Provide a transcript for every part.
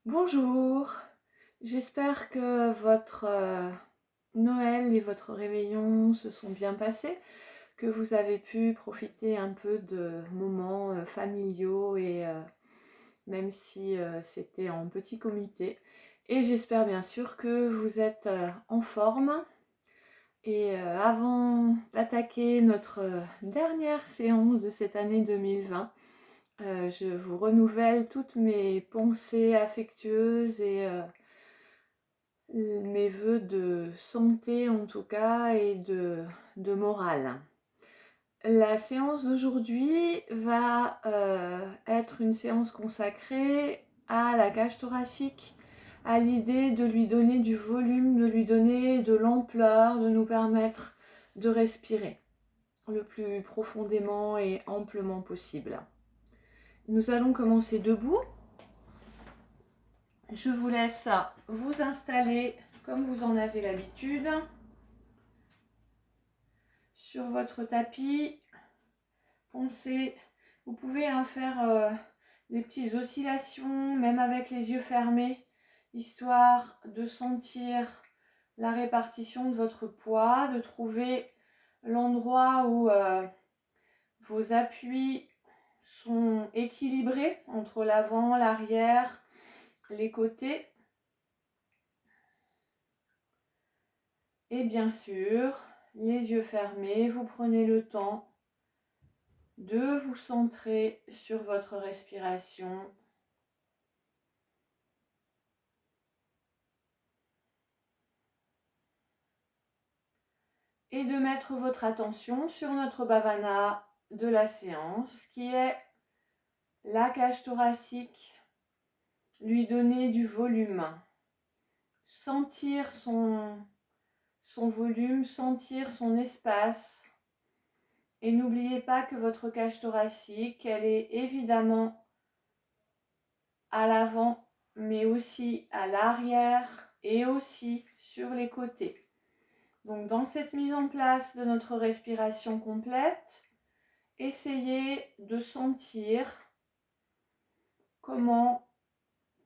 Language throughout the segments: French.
Bonjour, j'espère que votre Noël et votre réveillon se sont bien passés, que vous avez pu profiter un peu de moments familiaux et même si c'était en petit comité. Et j'espère bien sûr que vous êtes en forme. Et avant d'attaquer notre dernière séance de cette année 2020, je vous renouvelle toutes mes pensées affectueuses et mes vœux de santé en tout cas et de morale. La séance d'aujourd'hui va être une séance consacrée à la cage thoracique, à l'idée de lui donner du volume, de lui donner de l'ampleur, de nous permettre de respirer le plus profondément et amplement possible. Nous allons commencer debout. Je vous laisse vous installer comme vous en avez l'habitude sur votre tapis. Pensez, vous pouvez faire des petites oscillations, même avec les yeux fermés, histoire de sentir la répartition de votre poids, de trouver l'endroit où vos appuis sont équilibrés entre l'avant, l'arrière, les côtés. Et bien sûr, les yeux fermés, vous prenez le temps de vous centrer sur votre respiration. Et de mettre votre attention sur notre bhavana de la séance, qui est la cage thoracique, lui donner du volume, sentir son volume, sentir son espace. Et n'oubliez pas que votre cage thoracique, elle est évidemment à l'avant, mais aussi à l'arrière et aussi sur les côtés. Donc dans cette mise en place de notre respiration complète, essayez de sentir comment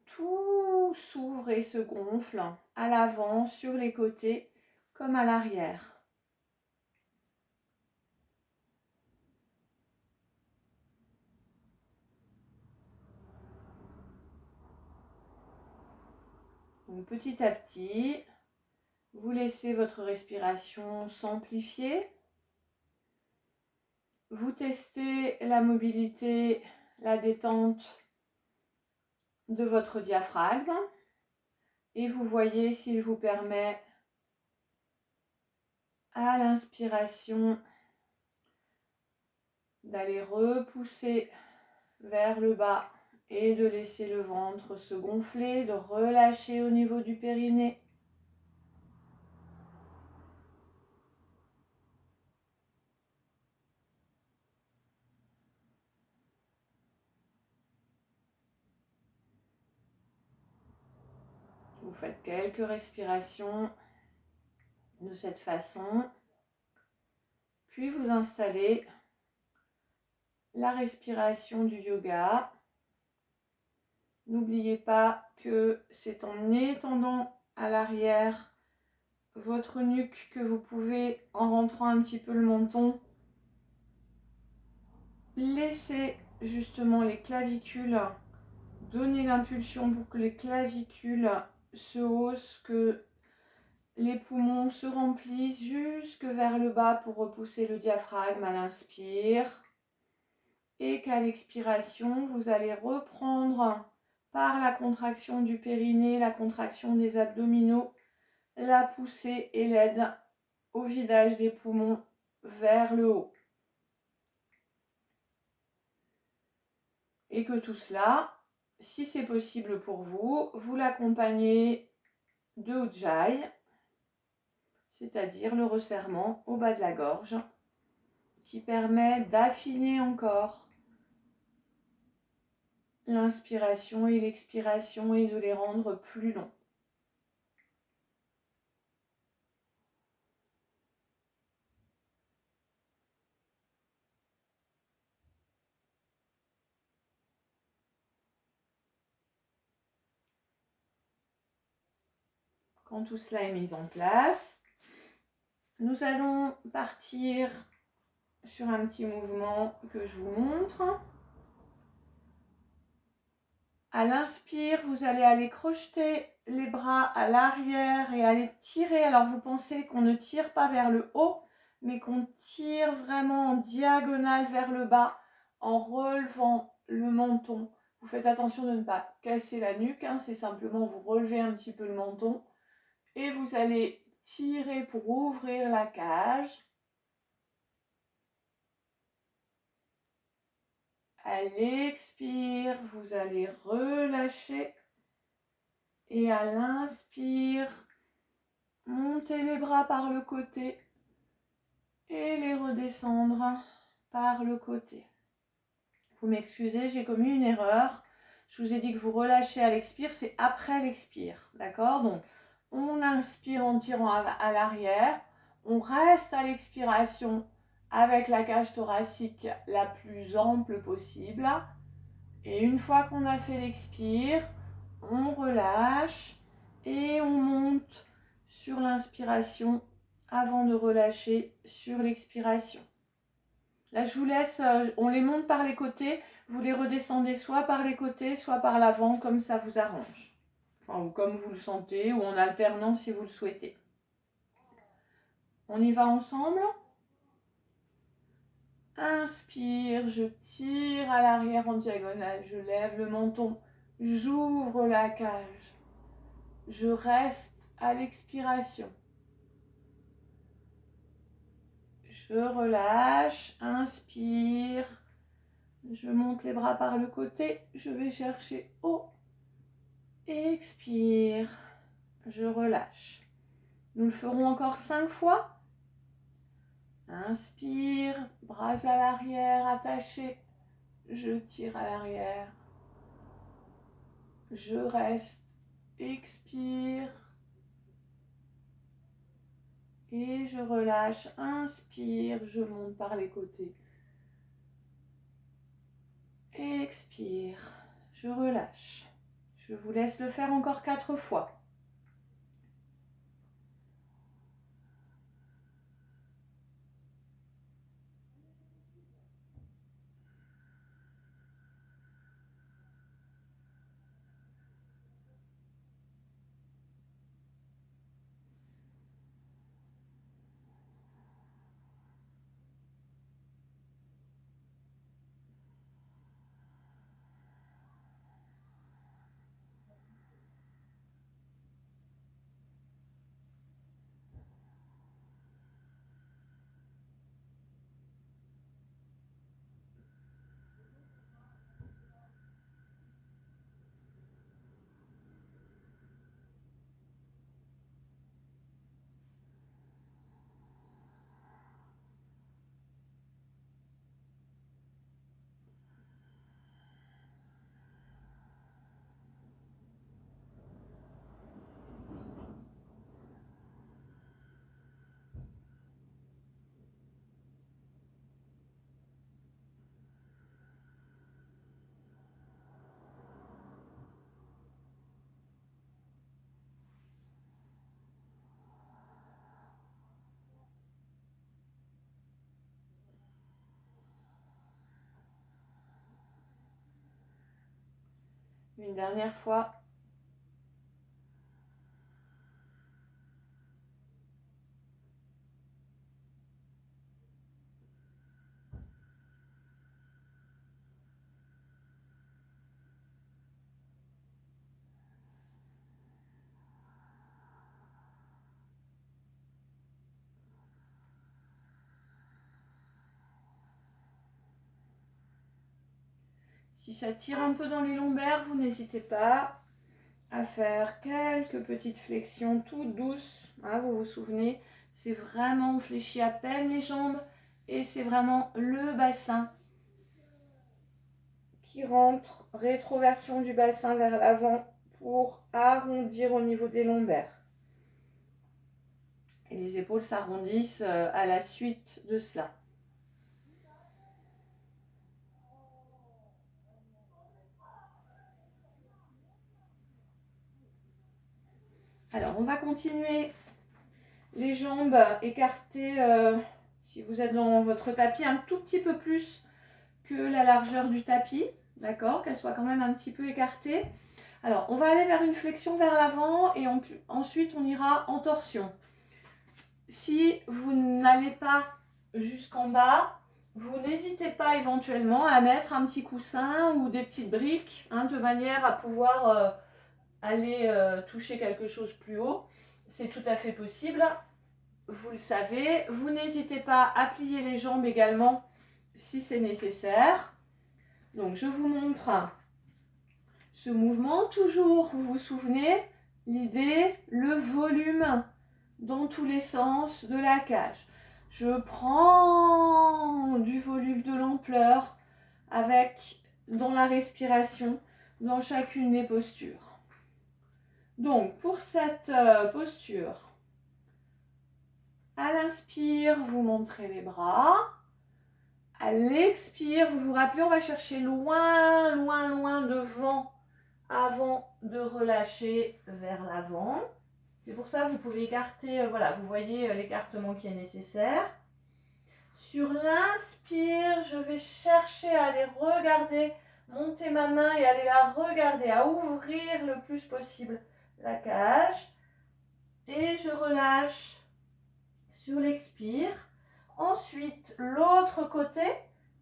tout s'ouvre et se gonfle à l'avant, sur les côtés, comme à l'arrière. Donc petit à petit, vous laissez votre respiration s'amplifier. Vous testez la mobilité, la détente de votre diaphragme et vous voyez s'il vous permet à l'inspiration d'aller repousser vers le bas et de laisser le ventre se gonfler, de relâcher au niveau du périnée. Vous faites quelques respirations de cette façon, puis vous installez la respiration du yoga. N'oubliez pas que c'est en étendant à l'arrière votre nuque que vous pouvez, en rentrant un petit peu le menton, laisser justement les clavicules, donner l'impulsion pour que les clavicules se haussent, que les poumons se remplissent jusque vers le bas pour repousser le diaphragme à l'inspire. Et qu'à l'expiration, vous allez reprendre par la contraction du périnée, la contraction des abdominaux, la poussée et l'aide au vidage des poumons vers le haut. Et que tout cela, si c'est possible pour vous, vous l'accompagnez de Ujjayi, c'est-à-dire le resserrement au bas de la gorge, qui permet d'affiner encore l'inspiration et l'expiration et de les rendre plus longs. Quand tout cela est mis en place, nous allons partir sur un petit mouvement que je vous montre. À l'inspire, vous allez aller crocheter les bras à l'arrière et aller tirer. Alors vous pensez qu'on ne tire pas vers le haut, mais qu'on tire vraiment en diagonale vers le bas en relevant le menton. Vous faites attention de ne pas casser la nuque, hein, c'est simplement vous relevez un petit peu le menton et vous allez tirer pour ouvrir la cage. À l'expire, vous allez relâcher et à l'inspire, montez les bras par le côté et les redescendre par le côté. Vous m'excusez, j'ai commis une erreur. Je vous ai dit que vous relâchez à l'expire, c'est après l'expire, d'accord? Donc, on inspire en tirant à l'arrière, on reste à l'expiration avec la cage thoracique la plus ample possible. Et une fois qu'on a fait l'expire, on relâche et on monte sur l'inspiration avant de relâcher sur l'expiration. Là, je vous laisse, on les monte par les côtés, vous les redescendez soit par les côtés, soit par l'avant, comme ça vous arrange. Enfin, ou comme vous le sentez, ou en alternant si vous le souhaitez. On y va ensemble. Inspire, je tire à l'arrière en diagonale, je lève le menton, j'ouvre la cage, je reste à l'expiration. Je relâche, inspire, je monte les bras par le côté, je vais chercher haut, expire, je relâche. Nous le ferons encore 5 fois. Inspire, bras à l'arrière, attachés, je tire à l'arrière, je reste, expire et je relâche, inspire, je monte par les côtés. Expire, je relâche. Je vous laisse le faire encore 4 fois. Une dernière fois. Si ça tire un peu dans les lombaires, vous n'hésitez pas à faire quelques petites flexions toutes douces. Hein, vous vous souvenez, c'est vraiment, on fléchit à peine les jambes et c'est vraiment le bassin qui rentre, rétroversion du bassin vers l'avant pour arrondir au niveau des lombaires. Et les épaules s'arrondissent à la suite de cela. Alors, on va continuer les jambes écartées, si vous êtes dans votre tapis, un tout petit peu plus que la largeur du tapis, d'accord, qu'elle soit quand même un petit peu écartée. Alors, on va aller vers une flexion vers l'avant et ensuite on ira en torsion. Si vous n'allez pas jusqu'en bas, vous n'hésitez pas éventuellement à mettre un petit coussin ou des petites briques, hein, de manière à pouvoir aller toucher quelque chose plus haut. C'est tout à fait possible, vous le savez. Vous n'hésitez pas à plier les jambes également si c'est nécessaire. Donc je vous montre ce mouvement. Toujours, vous vous souvenez, l'idée, le volume dans tous les sens de la cage. Je prends du volume, de l'ampleur avec dans la respiration, dans chacune des postures. Donc pour cette posture, à l'inspire, vous montrez les bras. À l'expire, vous vous rappelez, on va chercher loin, loin, loin devant avant de relâcher vers l'avant. C'est pour ça que vous pouvez écarter, voilà, vous voyez l'écartement qui est nécessaire. Sur l'inspire, je vais chercher à aller regarder, monter ma main et aller la regarder, à ouvrir le plus possible la cage. Et je relâche sur l'expire. Ensuite, l'autre côté,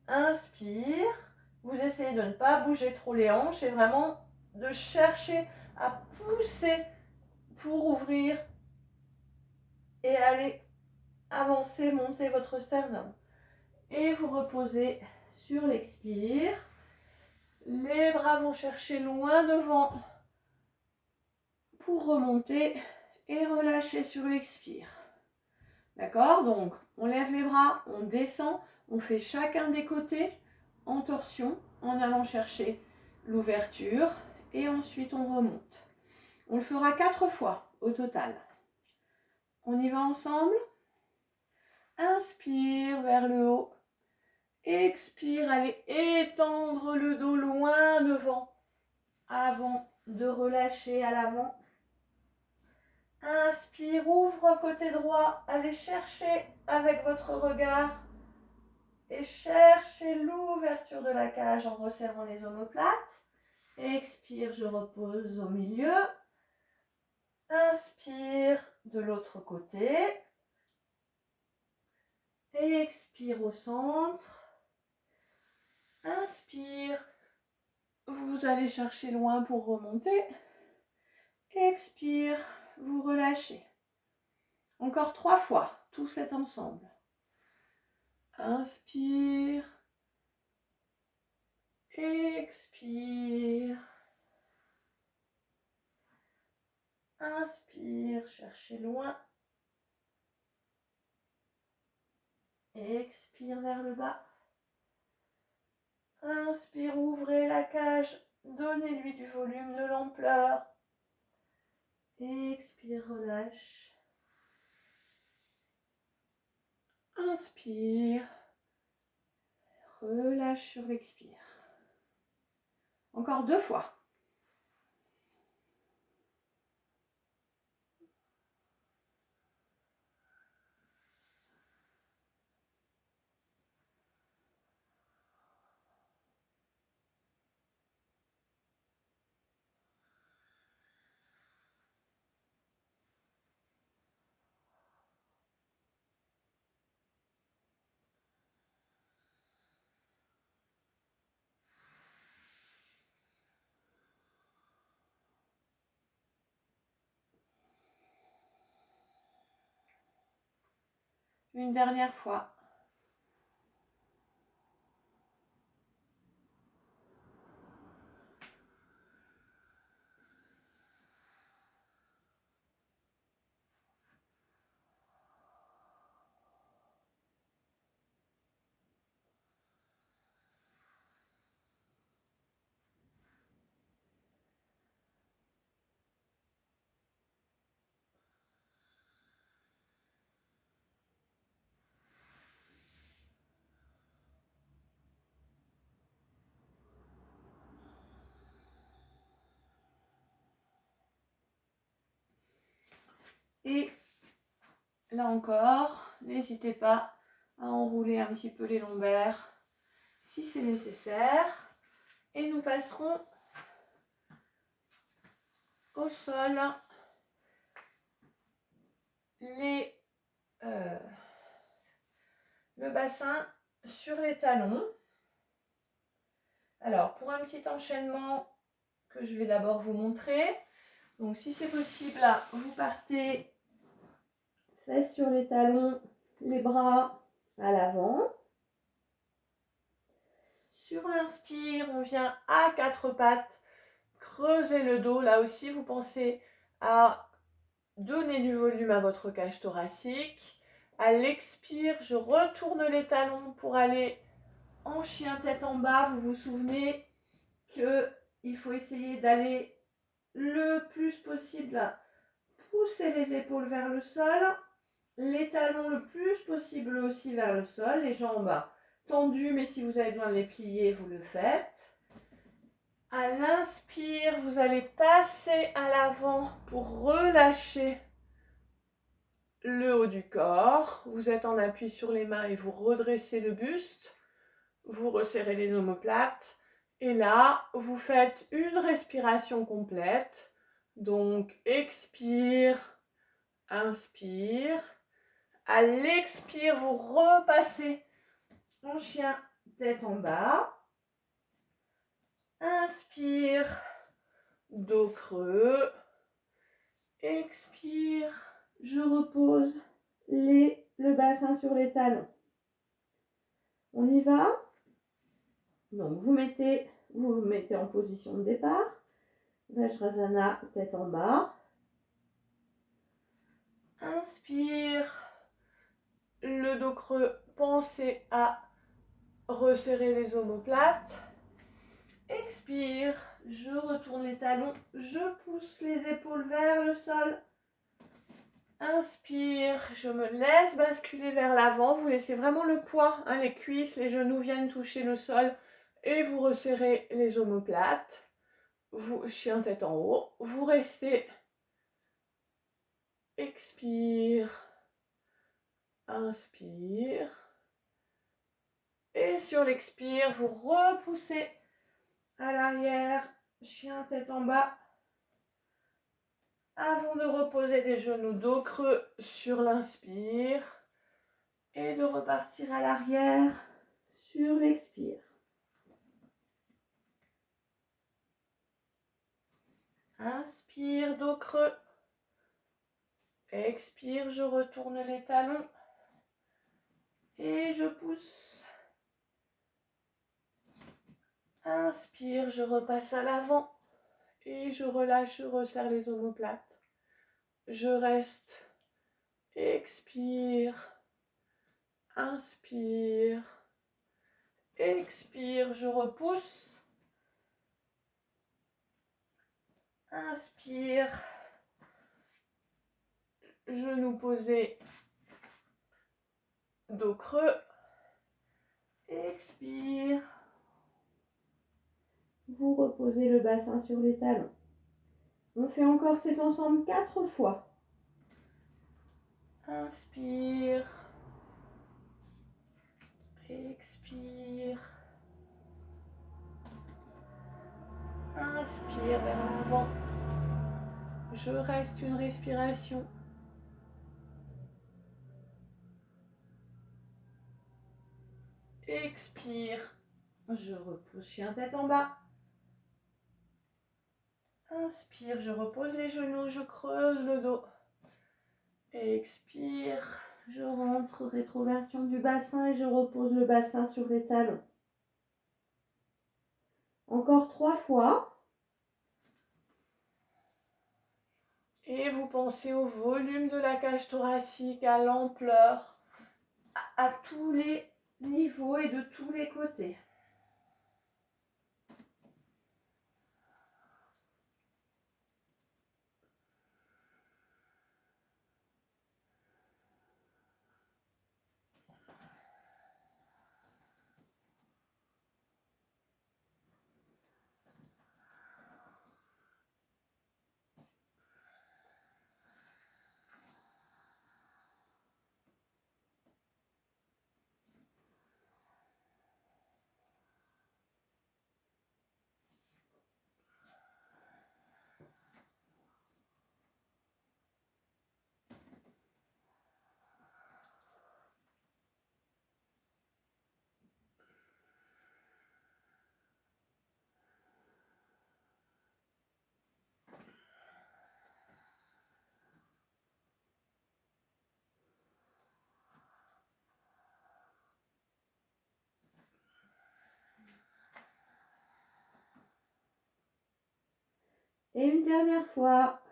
inspire. Vous essayez de ne pas bouger trop les hanches et vraiment de chercher à pousser pour ouvrir et aller avancer, monter votre sternum. Et vous reposez sur l'expire. Les bras vont chercher loin devant pour remonter et relâcher sur l'expire. D'accord? Donc, on lève les bras, on descend, on fait chacun des côtés en torsion en allant chercher l'ouverture et ensuite on remonte. On le fera 4 fois au total. On y va ensemble. Inspire vers le haut. Expire, allez étendre le dos loin devant avant de relâcher à l'avant. Inspire, ouvre côté droit, allez chercher avec votre regard et cherchez l'ouverture de la cage en resserrant les omoplates. Expire, je repose au milieu. Inspire de l'autre côté. Expire au centre. Inspire, vous allez chercher loin pour remonter. Expire, vous relâchez. Encore 3 fois, tout cet ensemble. Inspire. Expire. Inspire, cherchez loin. Expire vers le bas. Inspire, ouvrez la cage. Donnez-lui du volume, de l'ampleur. Expire, relâche. Inspire. Relâche sur l'expire. Encore 2 fois. Une dernière fois. Et là encore, n'hésitez pas à enrouler un petit peu les lombaires si c'est nécessaire. Et nous passerons au sol le bassin sur les talons. Alors, pour un petit enchaînement que je vais d'abord vous montrer, donc si c'est possible, là, vous partez fesses sur les talons, les bras à l'avant. Sur l'inspire, on vient à quatre pattes, creuser le dos. Là aussi, vous pensez à donner du volume à votre cage thoracique. À l'expire, je retourne les talons pour aller en chien tête en bas. Vous vous souvenez qu'il faut essayer d'aller le plus possible, pousser les épaules vers le sol, les talons le plus possible aussi vers le sol, les jambes tendues, mais si vous avez besoin de les plier, vous le faites. À l'inspire, vous allez passer à l'avant pour relâcher le haut du corps. Vous êtes en appui sur les mains et vous redressez le buste. Vous resserrez les omoplates. Et là, vous faites une respiration complète. Donc, expire, inspire. À l'expire, vous repassez en chien tête en bas. Inspire, dos creux. Expire, je repose le bassin sur les talons. On y va. Donc vous mettez en position de départ. Vajrasana, tête en bas. Inspire, le dos creux, pensez à resserrer les omoplates. Expire, je retourne les talons, je pousse les épaules vers le sol. Inspire, je me laisse basculer vers l'avant. Vous laissez vraiment le poids, les cuisses, les genoux viennent toucher le sol et vous resserrez les omoplates. Vous, chien tête en haut, vous restez. Expire, inspire. Et sur l'expire, vous repoussez à l'arrière, chien tête en bas. Avant de reposer des genoux dos creux sur l'inspire et de repartir à l'arrière sur l'expire. Inspire, dos creux. Expire, je retourne les talons et je pousse. Inspire, je repasse à l'avant et je relâche, je resserre les omoplates. Je reste. Expire. Inspire. Expire, je repousse. Inspire. Genoux posés. Dos creux. Expire. Vous reposez le bassin sur les talons. On fait encore cet ensemble 4 fois. Inspire. Expire. Inspire vers l'avant. Je reste une respiration. Expire. Je repousse chien tête en bas. Inspire, je repose les genoux, je creuse le dos. Expire, je rentre, rétroversion du bassin et je repose le bassin sur les talons. Encore 3 fois. Et vous pensez au volume de la cage thoracique, à l'ampleur, à tous les niveaux et de tous les côtés. Et une dernière fois.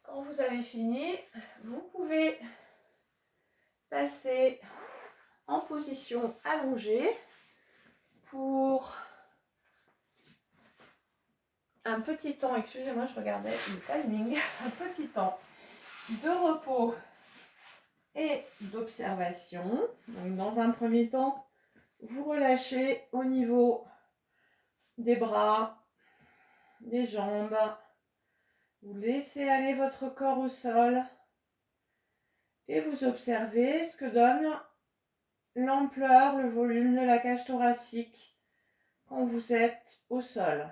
Quand vous avez fini, vous pouvez passer en position allongée pour un petit temps, excusez-moi, je regardais le timing, un petit temps de repos et d'observation. Donc, dans un premier temps, vous relâchez au niveau des bras, des jambes. Vous laissez aller votre corps au sol et vous observez ce que donne l'ampleur, le volume de la cage thoracique quand vous êtes au sol.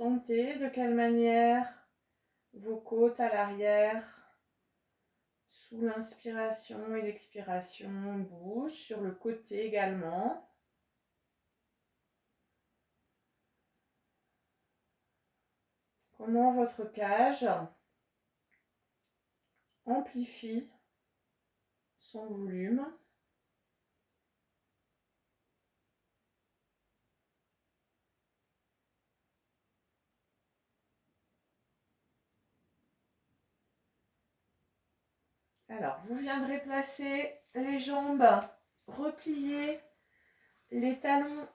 Sentez de quelle manière vos côtes à l'arrière, sous l'inspiration et l'expiration, bougent, sur le côté également. Comment votre cage amplifie son volume. Alors, vous viendrez placer les jambes repliées, les talons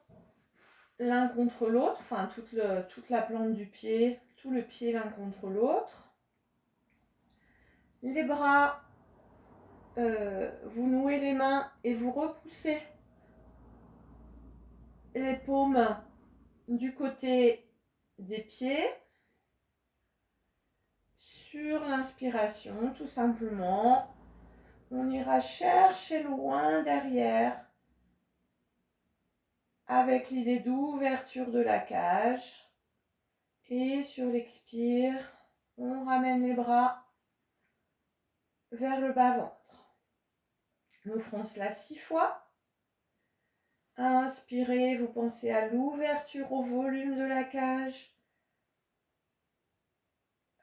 l'un contre l'autre, enfin toute la plante du pied, tout le pied l'un contre l'autre. Les bras, vous nouez les mains et vous repoussez les paumes du côté des pieds. Sur l'inspiration, tout simplement, on ira chercher loin derrière avec l'idée d'ouverture de la cage. Et sur l'expire, on ramène les bras vers le bas-ventre. Nous ferons cela 6 fois. Inspirez, vous pensez à l'ouverture au volume de la cage.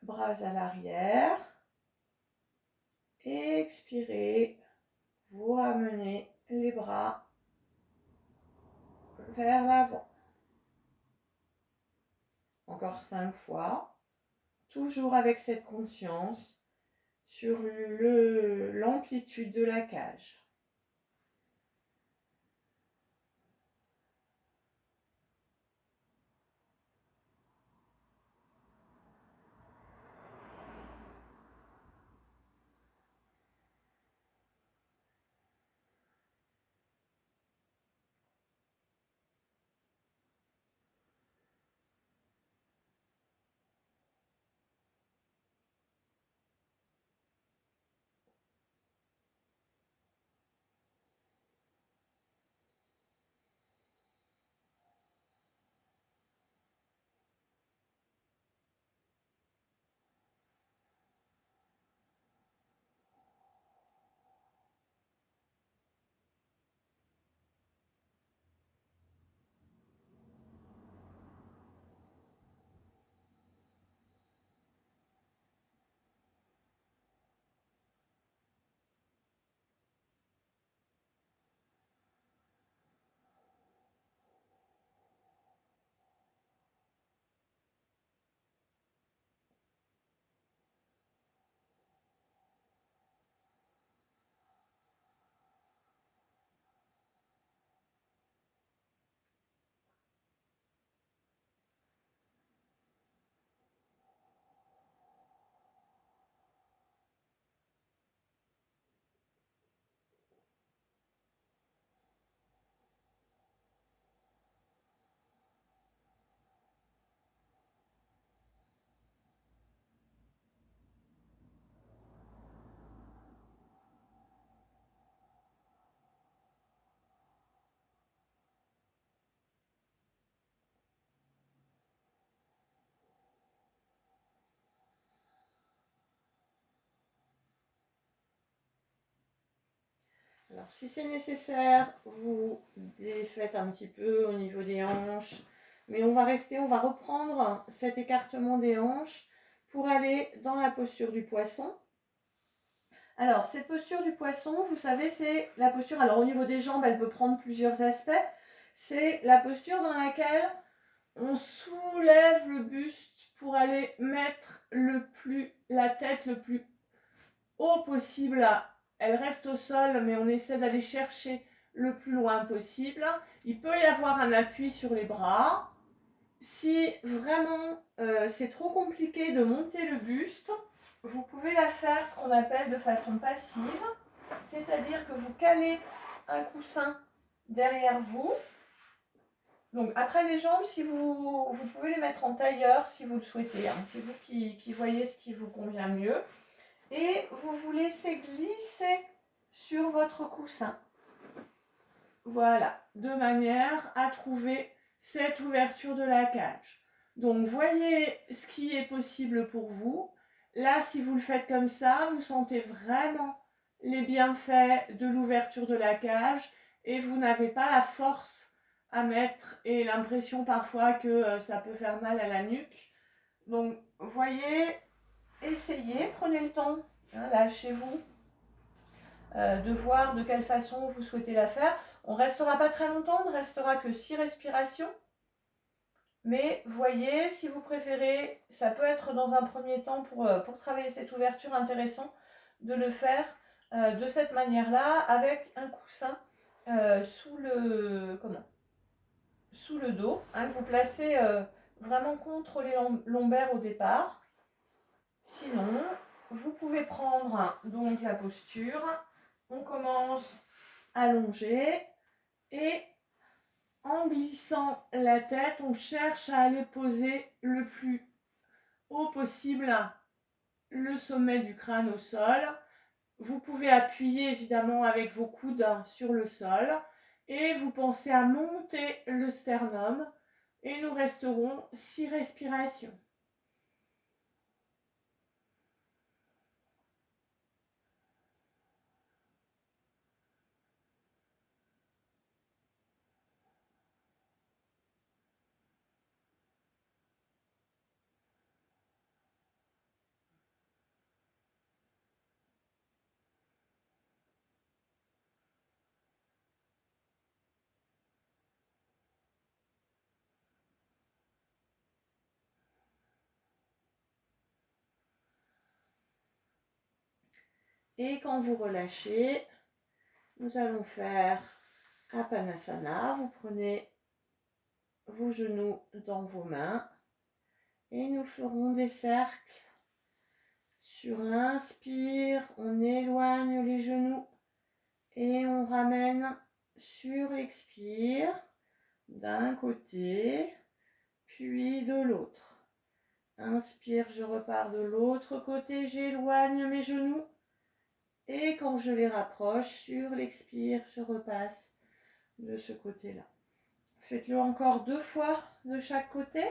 Bras à l'arrière. Expirez, vous ramenez les bras vers l'avant. Encore 5 fois. Toujours avec cette conscience sur l'amplitude de la cage. Alors, si c'est nécessaire, vous défaites un petit peu au niveau des hanches. Mais on va reprendre cet écartement des hanches pour aller dans la posture du poisson. Alors, cette posture du poisson, vous savez, c'est la posture, alors au niveau des jambes, elle peut prendre plusieurs aspects. C'est la posture dans laquelle on soulève le buste pour aller mettre la tête le plus haut possible. Elle reste au sol, mais on essaie d'aller chercher le plus loin possible. Il peut y avoir un appui sur les bras. Si vraiment c'est trop compliqué de monter le buste, vous pouvez la faire ce qu'on appelle de façon passive, c'est-à-dire que vous calez un coussin derrière vous. Donc après les jambes, si vous pouvez les mettre en tailleur si vous le souhaitez, hein. C'est vous qui voyez ce qui vous convient mieux. Et vous vous laissez glisser sur votre coussin. Voilà, de manière à trouver cette ouverture de la cage. Donc voyez ce qui est possible pour vous. Là, si vous le faites comme ça, vous sentez vraiment les bienfaits de l'ouverture de la cage et vous n'avez pas la force à mettre et l'impression parfois que ça peut faire mal à la nuque. Donc voyez, essayez, prenez le temps, hein, là chez vous, de voir de quelle façon vous souhaitez la faire. On ne restera pas très longtemps, on ne restera que 6 respirations. Mais voyez, si vous préférez, ça peut être dans un premier temps pour travailler cette ouverture intéressant de le faire de cette manière-là avec un coussin sous le dos, hein, que vous placez vraiment contre les lombaires au départ. Sinon, vous pouvez prendre donc la posture. On commence allongé et en glissant la tête, on cherche à aller poser le plus haut possible le sommet du crâne au sol. Vous pouvez appuyer évidemment avec vos coudes sur le sol et vous pensez à monter le sternum et nous resterons 6 respirations. Et quand vous relâchez, nous allons faire Apanasana. Vous prenez vos genoux dans vos mains et nous ferons des cercles. Sur l'inspire, on éloigne les genoux et on ramène sur l'expire d'un côté, puis de l'autre. Inspire, je repars de l'autre côté, j'éloigne mes genoux. Et quand je les rapproche, sur l'expire, je repasse de ce côté-là. Faites-le encore 2 fois de chaque côté.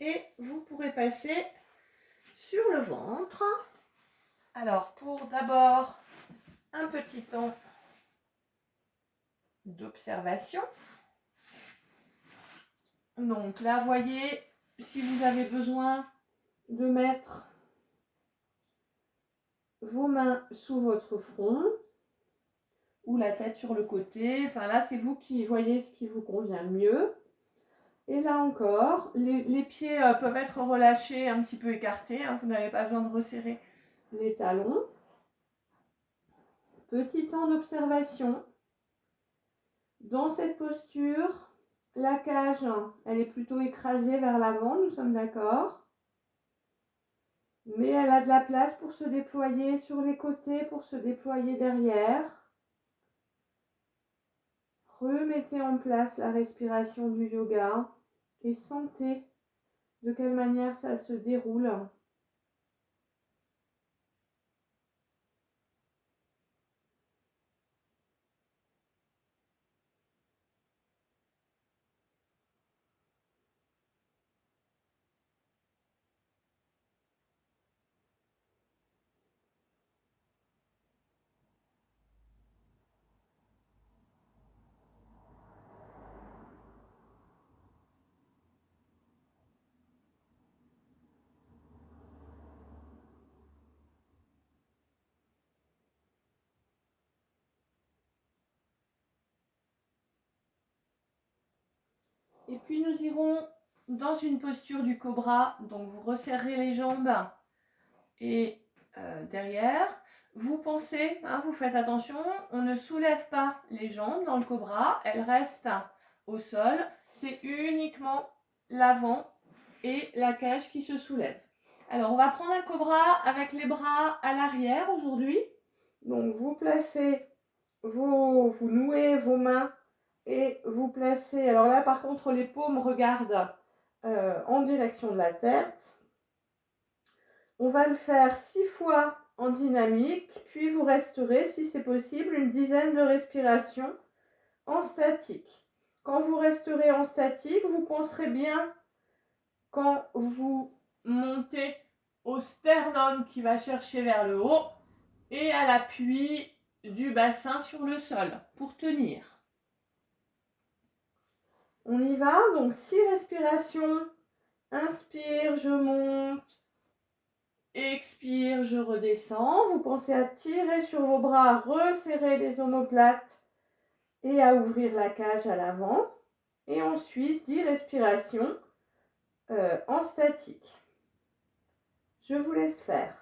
Et vous pourrez passer sur le ventre. Alors, pour d'abord un petit temps d'observation. Donc là, voyez, si vous avez besoin de mettre vos mains sous votre front ou la tête sur le côté, enfin là, c'est vous qui voyez ce qui vous convient le mieux. Et là encore, les pieds peuvent être relâchés, un petit peu écartés. Hein, vous n'avez pas besoin de resserrer les talons. Petit temps d'observation. Dans cette posture, la cage, elle est plutôt écrasée vers l'avant, nous sommes d'accord. Mais elle a de la place pour se déployer sur les côtés, pour se déployer derrière. Remettez en place la respiration du yoga et sentez de quelle manière ça se déroule. Et puis nous irons dans une posture du cobra. Donc vous resserrez les jambes et derrière. Vous pensez, hein, vous faites attention, on ne soulève pas les jambes dans le cobra, elles restent au sol. C'est uniquement l'avant et la cage qui se soulèvent. Alors on va prendre un cobra avec les bras à l'arrière aujourd'hui. Donc vous placez, vous nouez vos mains et vous placez, alors là par contre les paumes regardent en direction de la tête. On va le faire 6 fois en dynamique, puis vous resterez, si c'est possible, une dizaine de respirations en statique. Quand vous resterez en statique, vous penserez bien quand vous montez au sternum qui va chercher vers le haut et à l'appui du bassin sur le sol pour tenir. On y va, donc 6 respirations. Inspire, je monte. Expire, je redescends. Vous pensez à tirer sur vos bras, à resserrer les omoplates et à ouvrir la cage à l'avant. Et ensuite, 10 respirations en statique. Je vous laisse faire.